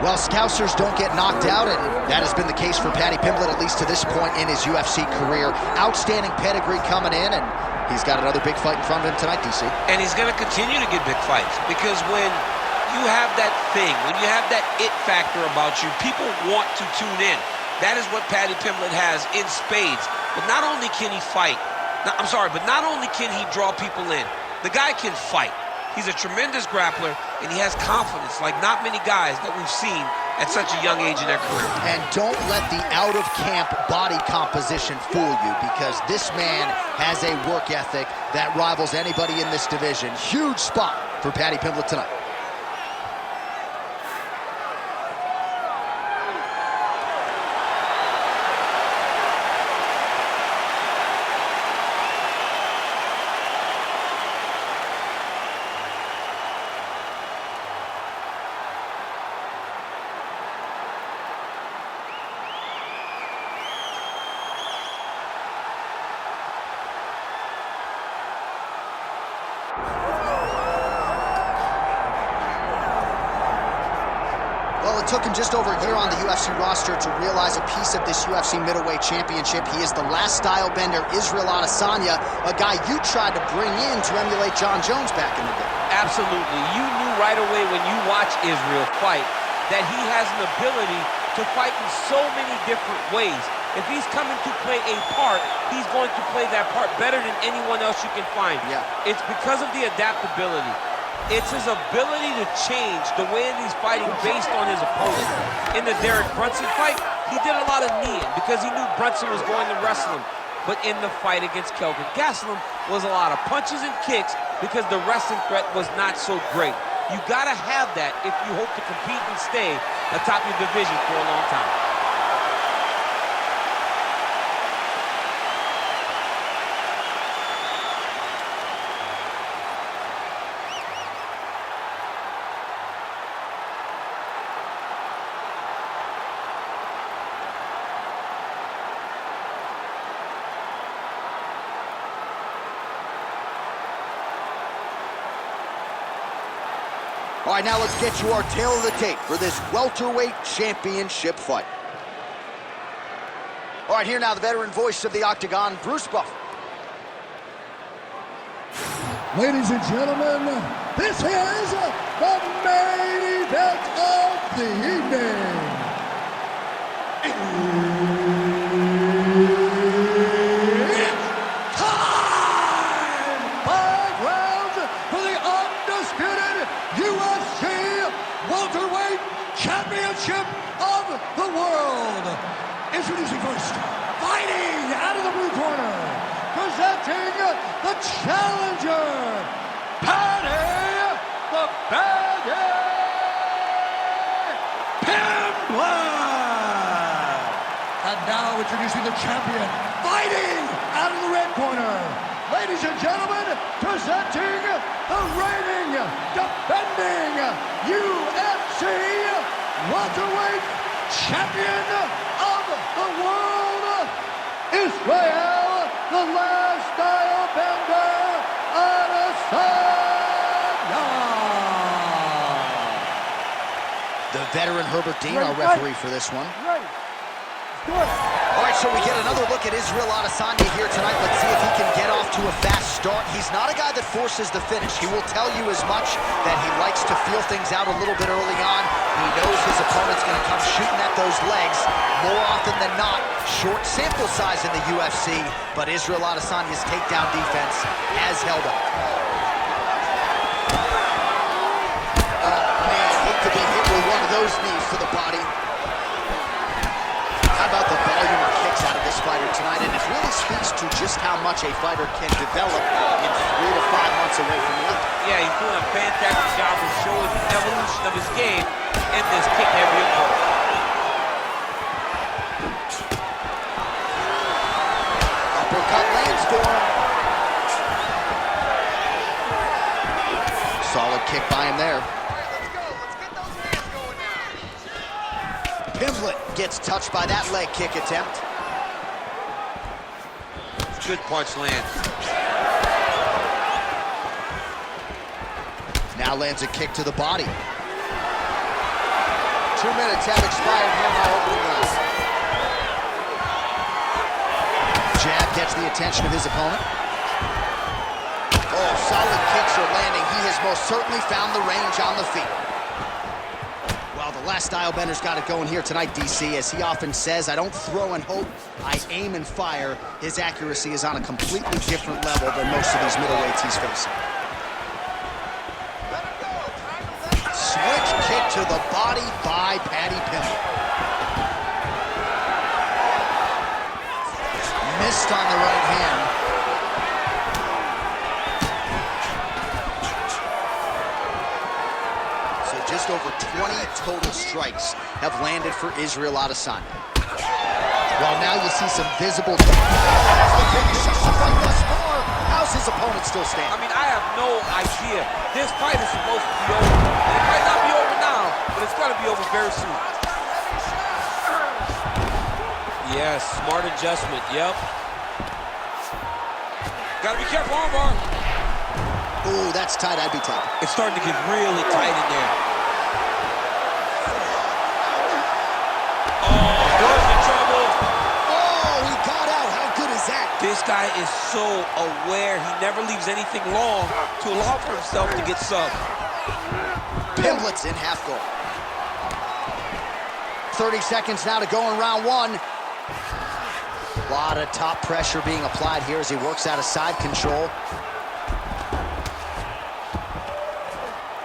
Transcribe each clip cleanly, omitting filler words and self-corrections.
Well, Scousers don't get knocked out, and that has been the case for Paddy Pimblett, at least to this point in his UFC career. Outstanding pedigree coming in, and he's got another big fight in front of him tonight, DC. And he's going to continue to get big fights, because when you have that thing, when you have that it factor about you, people want to tune in. That is what Paddy Pimblett has in spades. But not only can he fight, but not only can he draw people in, the guy can fight. He's a tremendous grappler, and he has confidence like not many guys that we've seen at such a young age in their career. And don't let the out-of-camp body composition fool you, because this man has a work ethic that rivals anybody in this division. Huge spot for Paddy Pimblett tonight. Well, it took him just over a year on the UFC roster to realize a piece of this UFC middleweight championship. He is the last style bender, Israel Adesanya, a guy you tried to bring in to emulate John Jones back in the day. Absolutely. You knew right away when you watch Israel fight that he has an ability to fight in so many different ways. If he's coming to play a part, he's going to play that part better than anyone else you can find. Yeah. It's because of the adaptability. It's his ability to change the way that he's fighting based on his opponent. In the Derek Brunson fight, he did a lot of kneeing because he knew Brunson was going to wrestle him. But in the fight against Kelvin Gastelum was a lot of punches and kicks because the wrestling threat was not so great. You gotta have that if you hope to compete and stay atop your division for a long time. All right, now let's get you our tail of the tape for this welterweight championship fight. All right, here now the veteran voice of the Octagon, Bruce Buffer. Ladies and gentlemen, this is the main event of the evening. It's time! 5 rounds for the undisputed UFC welterweight championship of the world. Introducing first, fighting out of the blue corner, presenting the challenger, Paddy the Baddy Pimblett. And now introducing the champion, fighting out of the red corner, ladies and gentlemen, presenting the reigning, defending UFC welterweight champion of the world, Israel, the last style bender, Adesanya. The veteran Herbert Dean, our referee for this one. Right. Good. All right, so we get another look at Israel Adesanya here tonight. Let's see if he can get off to a fast start. He's not a guy that forces the finish. He will tell you as much that he likes to feel things out a little bit early on. He knows his opponent's going to come shooting at those legs more often than not. Short sample size in the UFC, but Israel Adesanya's takedown defense has held up. Oh, man, hate to be hit with one of those knees to the body. How about the volume of kicks out of this fighter tonight? And it really speaks to just how much a fighter can develop in 3 to 5 months away from the other. Yeah, he's doing a fantastic job of showing the evolution of his game in this kick-heavy approach. Uppercut lands for him. Solid kick by him there. Pimblett gets touched by that leg kick attempt. Good punch lands. Now lands a kick to the body. 2 minutes have expired here in our opening round. Jab gets the attention of his opponent. Oh, solid kicks are landing. He has most certainly found the range on the feet. Well, the last style bender's got it going here tonight, DC. As he often says, I don't throw and hope, I aim and fire. His accuracy is on a completely different level than most of these middleweights he's facing. Switch kick to the body by Paddy Pimblett. Missed on the right hand. So just over 20 total strikes have landed for Israel Adesanya. Well, now you see some visible... How's his opponent still standing? I mean, I have no idea. This fight is supposed to be over. It might not be over now, but it's going to be over very soon. Yes, smart adjustment, yep. Gotta be careful, armbar. Ooh, that's tight, I'd be tough. It's starting to get really tight in there. Oh, there's the trouble. Oh, he got out. How good is that? This guy is so aware. He never leaves anything long to allow for himself to get subbed. Pimblett's in half guard. 30 seconds now to go in round one. A lot of top pressure being applied here as he works out of side control.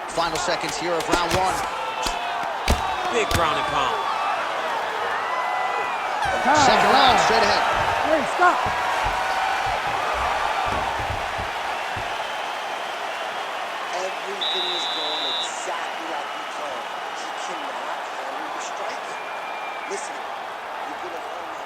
Final seconds here of round one. Big ground and pound. Second round, straight ahead. Hey, stop. Everything is going exactly like you planned. He cannot handle your striking. Listen, you're going to learn that.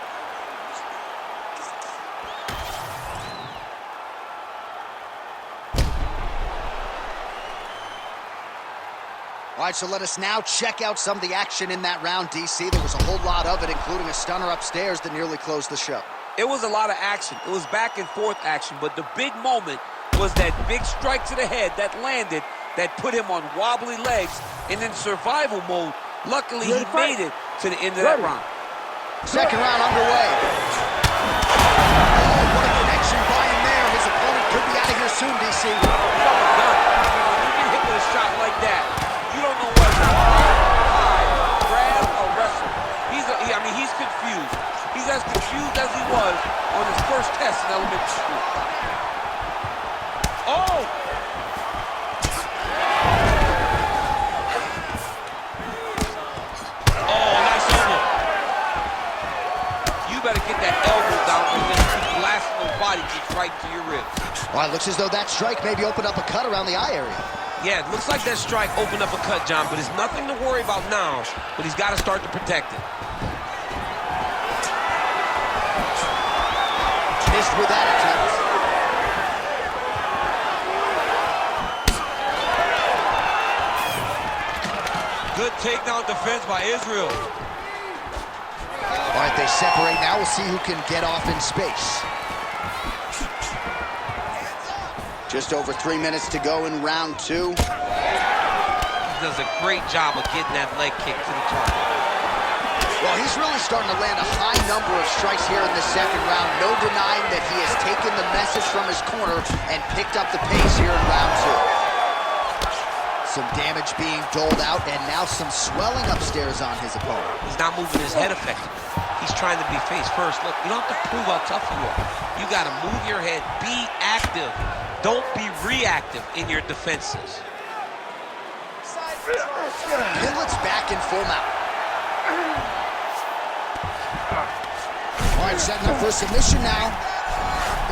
All right, so let us now check out some of the action in that round, DC. There was a whole lot of it, including a stunner upstairs that nearly closed the show. It was a lot of action. It was back and forth action, but the big moment was that big strike to the head that landed, that put him on wobbly legs, and in survival mode, luckily he made it to the end of that round. Second round underway. Oh, what a connection by him there. His opponent could be out of here soon, DC. Done. When you get hit with a shot like that, you don't know whether to hide, grab, or wrestle. He's confused. He's as confused as he was on his first test in elementary school. Oh! Oh, nice elbow. You better get that elbow down and then keep blasting those body kicks right to your ribs. Well, it looks as though that strike maybe opened up a cut around the eye area. Yeah, it looks like that strike opened up a cut, John, but it's nothing to worry about now, but he's got to start to protect it. Missed with that attempt. Good takedown defense by Israel. All right, they separate now. We'll see who can get off in space. Just over 3 minutes to go in round two. He does a great job of getting that leg kick to the target. Well, he's really starting to land a high number of strikes here in the second round. No denying that he has taken the message from his corner and picked up the pace here in round two. Some damage being doled out, and now some swelling upstairs on his opponent. He's not moving his head effectively. He's trying to be face first. Look, you don't have to prove how tough you are. You got to move your head, be active. Don't be reactive in your defenses. Pimblett's back in full mount. All right, setting up for a submission now.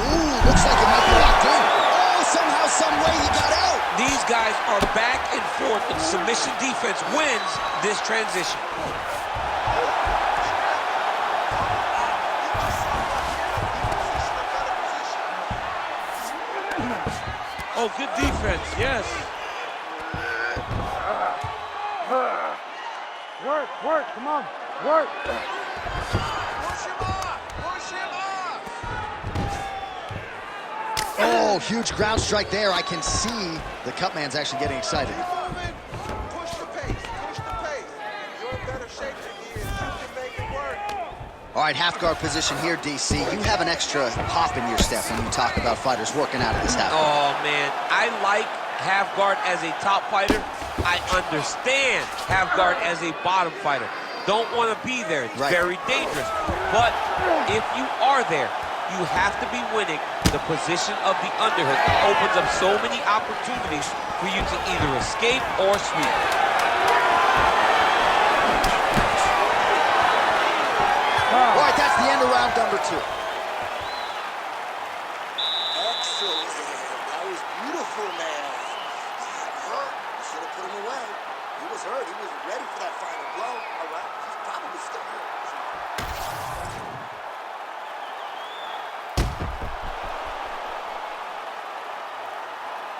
Ooh, looks like it might be locked in. Oh, somehow, some way he got out. These guys are back and forth, and submission defense wins this transition. Oh, good defense, yes. Work, come on, work. Oh, huge ground strike there. I can see the Cutman's actually getting excited. Push the pace, push the pace. You're All right, half guard position here, DC. You have an extra pop in your step when you talk about fighters working out of this half guard. Oh, man. I like half guard as a top fighter. I understand half guard as a bottom fighter. Don't want to be there. It's very dangerous. But if you are there, you have to be winning the position of the underhook. It opens up so many opportunities for you to either escape or sweep. All right, that's the end of round number 2. Excellent. That was beautiful, man. He hurt. You should have put him away. He was hurt. He was ready for that final blow. All right. He's probably still hurt.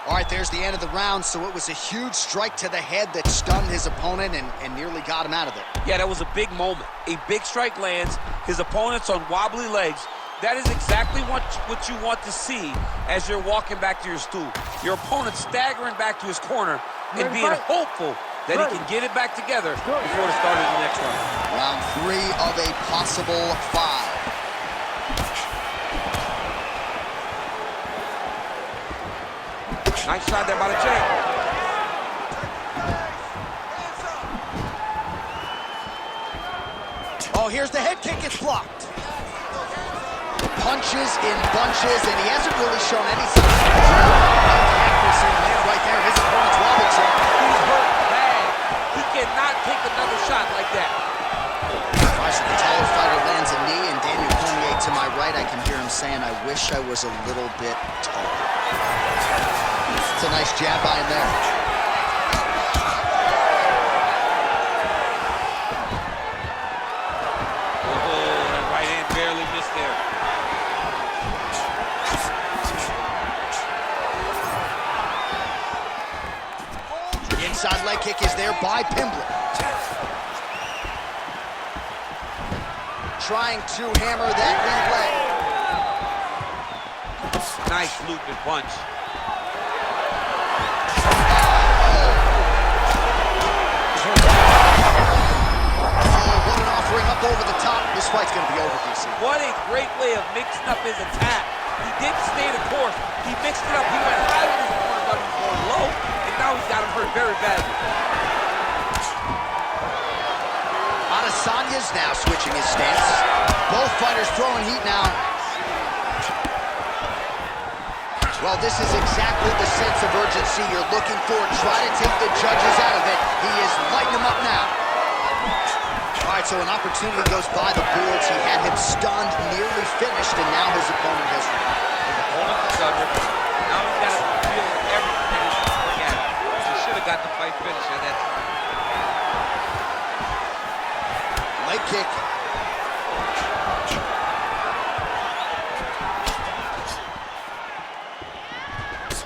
All right, there's the end of the round, so it was a huge strike to the head that stunned his opponent and nearly got him out of there. Yeah, that was a big moment. A big strike lands, his opponent's on wobbly legs. That is exactly what you want to see as you're walking back to your stool. Your opponent staggering back to his corner and being hopeful that he can get it back together before the start of the next round. Round 3 of a possible 5. Nice shot there by the champ. Oh, here's the head kick. It's blocked. Punches in bunches, and he hasn't really shown any signs of accuracy right there. His opponent's wobbled, so He's hurt bad. He cannot take another shot like that. the taller fighter lands a knee, and Daniel Cormier to my right, I can hear him saying, I wish I was a little bit taller. It's a nice jab by him there. That right hand barely missed there. Inside leg kick is there by Pimblett. Trying to hammer that lead leg. Nice looping punch. What an offering up over the top. This fight's going to be over, DC. What a great way of mixing up his attack. He didn't stay the course. He mixed it up. He went high with his corner, but he was going low, and now he's got him hurt very badly. Adesanya's now switching his stance. Both fighters throwing heat now. Well, this is exactly the sense of urgency you're looking for. Try to take the judges out of it. He is lighting them up now. All right, so an opportunity goes by the boards. He had him stunned, nearly finished, and now his opponent has won. His opponent discovered. Now he's got to feel everything that he's going at. He should have got the fight finished at that time. Leg kick.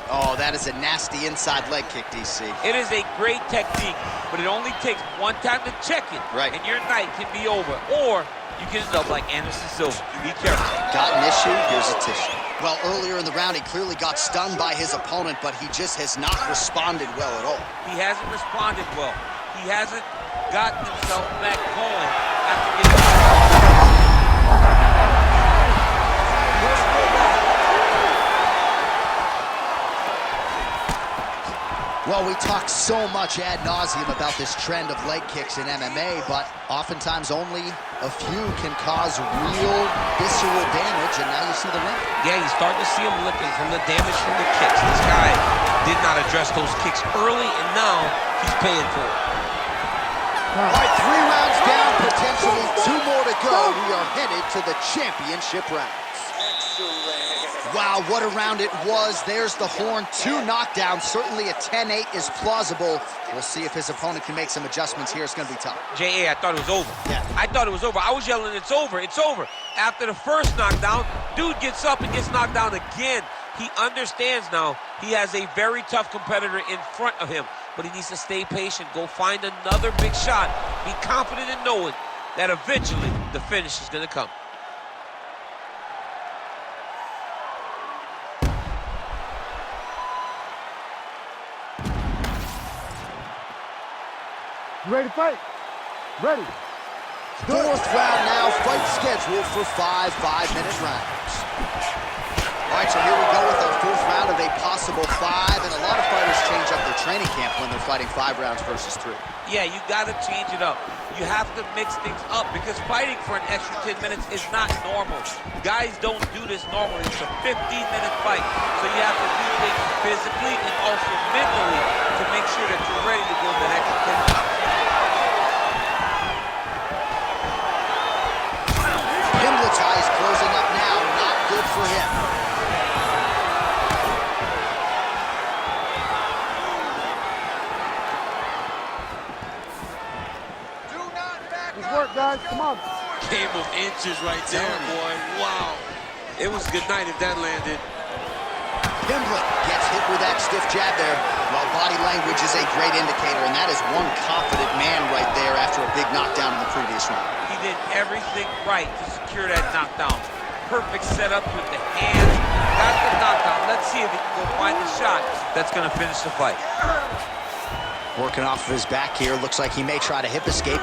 Oh, that is a nasty inside leg kick, DC. It is a great technique, but it only takes one time to check it, right, and your night can be over. Or you can end up like Anderson Silva. Be careful. Got an issue, here's a tissue. Well, earlier in the round, he clearly got stunned by his opponent, but he just has not responded well at all. He hasn't responded well. He hasn't gotten himself back going after getting... Well, we talk so much ad nauseum about this trend of leg kicks in MMA, but oftentimes only a few can cause real visceral damage, and now you see the limp. Yeah, you start to see him limping from the damage from the kicks. This guy did not address those kicks early, and now he's paying for it. All right, 3 rounds down, potentially 2 more to go. We are headed to the championship rounds. Excellent. Wow, what a round it was. There's the horn, 2 knockdowns. Certainly a 10-8 is plausible. We'll see if his opponent can make some adjustments here. It's going to be tough. J.A., I thought it was over. Yeah. I thought it was over. I was yelling, it's over, it's over. After the first knockdown, dude gets up and gets knocked down again. He understands now he has a very tough competitor in front of him, but he needs to stay patient, go find another big shot, be confident in knowing that eventually the finish is going to come. You ready to fight? Ready. Fourth round now, fight scheduled for 5 5-minute rounds. All right, so here we go with our fourth round of a possible 5, and a lot of fighters change up their training camp when they're fighting 5 rounds versus 3. Yeah, you got to change it up. You have to mix things up because fighting for an extra 10 minutes is not normal. Guys don't do this normally. It's a 15-minute fight, so you have to do things physically and also mentally to make sure that you're ready to go that extra 10 minutes. Pimblett's eyes closing up now, not good for him. Good work, guys. Come on. Game of inches right there, boy. Wow. It was good night if that landed. Pimblett gets hit with that stiff jab there. Well, body language is a great indicator, and that is one confident man right there after a big knockdown in the previous round. He did everything right to secure that knockdown. Perfect setup with the hands. Got the knockdown. Let's see if he can go find the shot that's going to finish the fight. Working off of his back here. Looks like he may try to hip escape.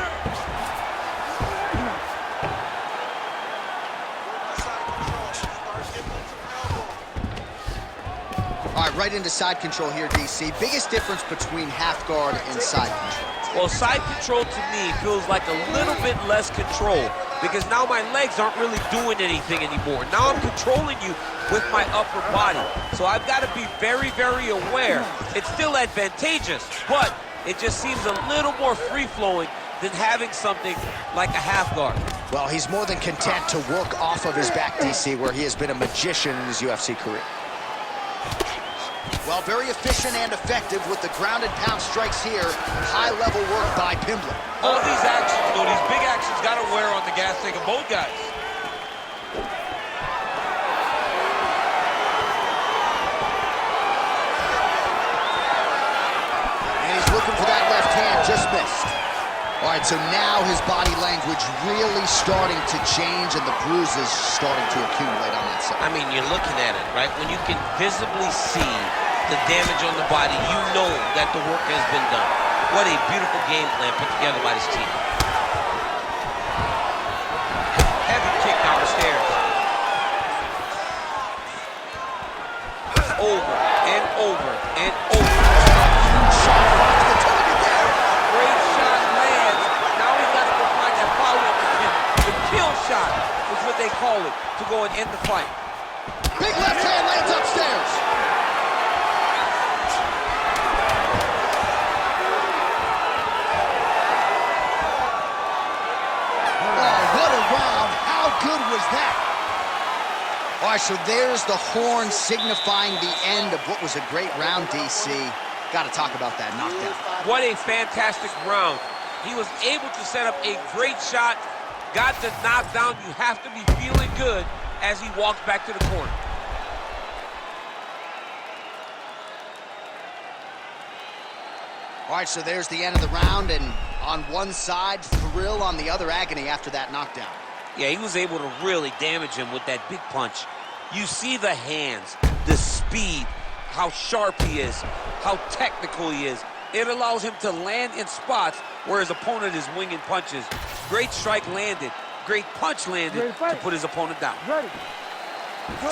All right, right into side control here, DC. Biggest difference between half guard and side control? Well, side control to me feels like a little bit less control because now my legs aren't really doing anything anymore. Now I'm controlling you with my upper body. So I've got to be very, very aware. It's still advantageous, but it just seems a little more free-flowing than having something like a half guard. Well, he's more than content to work off of his back, DC, where he has been a magician in his UFC career. Well, very efficient and effective with the ground and pound strikes here. High-level work by Pimblett. All these actions, though, these big actions got to wear on the gas tank of both guys. And he's looking for that left hand, just missed. All right, so now his body language really starting to change and the bruises starting to accumulate on that side. I mean, you're looking at it, right? When you can visibly see the damage on the body, you know that the work has been done. What a beautiful game plan put together by this team. Heavy kick down the stairs. Over and over and over. Great shot lands. Now he's got to go find that follow-up attempt. The kill shot is what they call it to go and end the fight. Big left hand lands upstairs. Good was that? All right, so there's the horn signifying the end of what was a great round, DC. Got to talk about that knockdown. What a fantastic round. He was able to set up a great shot, got the knockdown. You have to be feeling good as he walks back to the corner. All right, so there's the end of the round, and on one side, thrill, on the other, agony after that knockdown. Yeah, he was able to really damage him with that big punch. You see the hands, the speed, how sharp he is, how technical he is. It allows him to land in spots where his opponent is winging punches. Great strike landed, great punch landed to put his opponent down. Ready.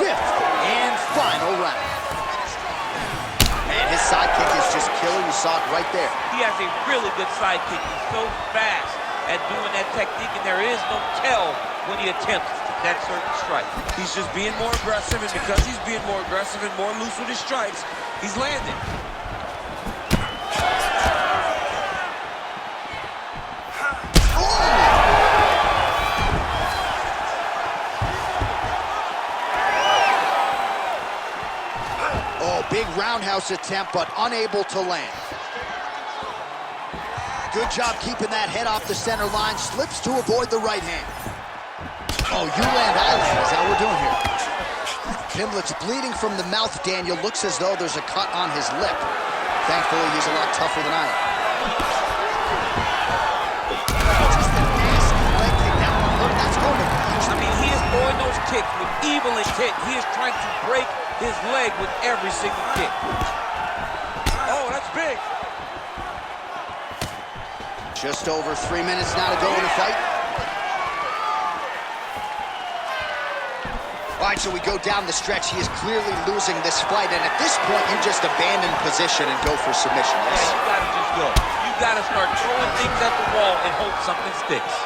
Fifth and final round. And his sidekick is just killer. You saw it right there. He has a really good sidekick. He's so fast at doing that technique, and there is no tell when he attempts that certain strike. He's just being more aggressive, and because he's being more aggressive and more loose with his strikes, he's landing. Oh, big roundhouse attempt, but unable to land. Good job keeping that head off the center line. Slips to avoid the right hand. Oh, you land, I land is how we're doing here. Pimblett's bleeding from the mouth, Daniel. Looks as though there's a cut on his lip. Thankfully, he's a lot tougher than I am. Just a nasty leg kick. That one hurt. That's going to punch. I mean, he is throwing those kicks with evil intent. He is trying to break his leg with every single kick. Oh, that's big. Just over 3 minutes now to go in the fight. All right, so we go down the stretch. He is clearly losing this fight, and at this point, you just abandon position and go for submission, yes? Yeah, you gotta just go. You gotta start throwing things at the wall and hope something sticks.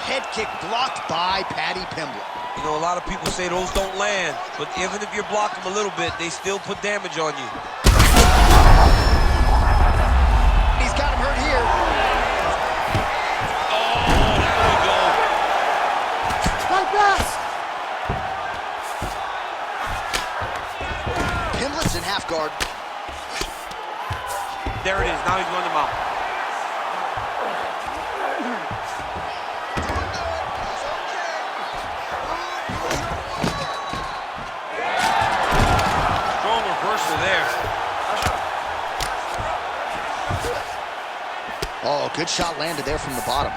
Head kick blocked by Paddy Pimblett. You know, a lot of people say those don't land, but even if you block them a little bit, they still put damage on you. He's got him hurt here. Oh, there we go. Like that! Pimblett's in half guard. There it is. Now he's going to mount. There. Oh, good shot landed there from the bottom.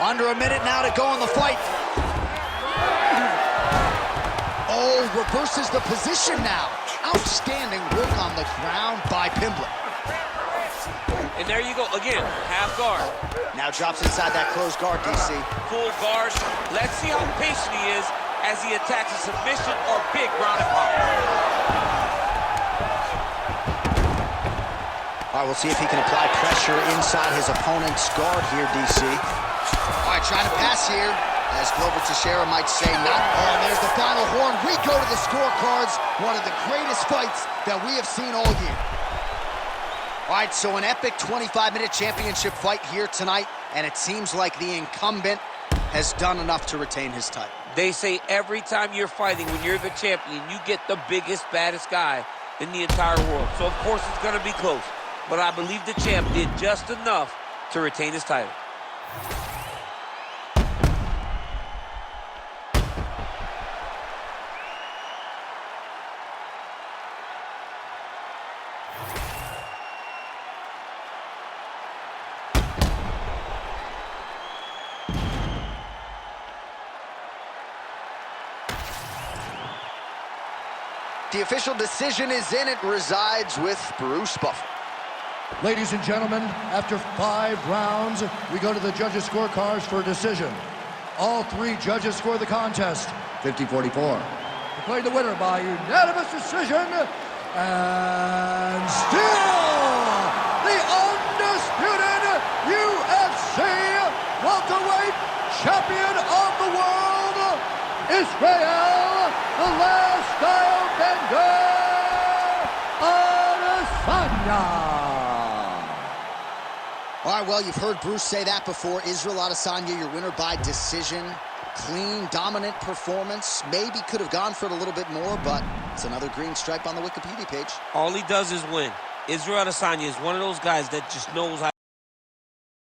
Under a minute now to go in the fight. Oh, reverses the position now. Outstanding work on the ground by Pimblett. And there you go. Again, half guard. Now drops inside that closed guard, DC. Full guard. Let's see how patient he is as he attacks a submission or big ground and pound. All right, we'll see if he can apply pressure inside his opponent's guard here, DC. All right, trying to pass here. As Glover Teixeira might say, not. Oh, and there's the final horn. We go to the scorecards. One of the greatest fights that we have seen all year. All right, so an epic 25-minute championship fight here tonight, and it seems like the incumbent has done enough to retain his title. They say every time you're fighting, when you're the champion, you get the biggest, baddest guy in the entire world. So, of course, it's going to be close. But I believe the champ did just enough to retain his title. The official decision is in. It resides with Bruce Buffer. Ladies and gentlemen, after 5 rounds, we go to the judges' scorecards for a decision. All 3 judges score the contest, 50-44. Declared the winner by unanimous decision, and still the undisputed UFC welterweight champion of the world, Israel, the last style bender, Adesanya. All right, well, you've heard Bruce say that before. Israel Adesanya, your winner by decision. Clean, dominant performance. Maybe could have gone for it a little bit more, but it's another green stripe on the Wikipedia page. All he does is win. Israel Adesanya is one of those guys that just knows how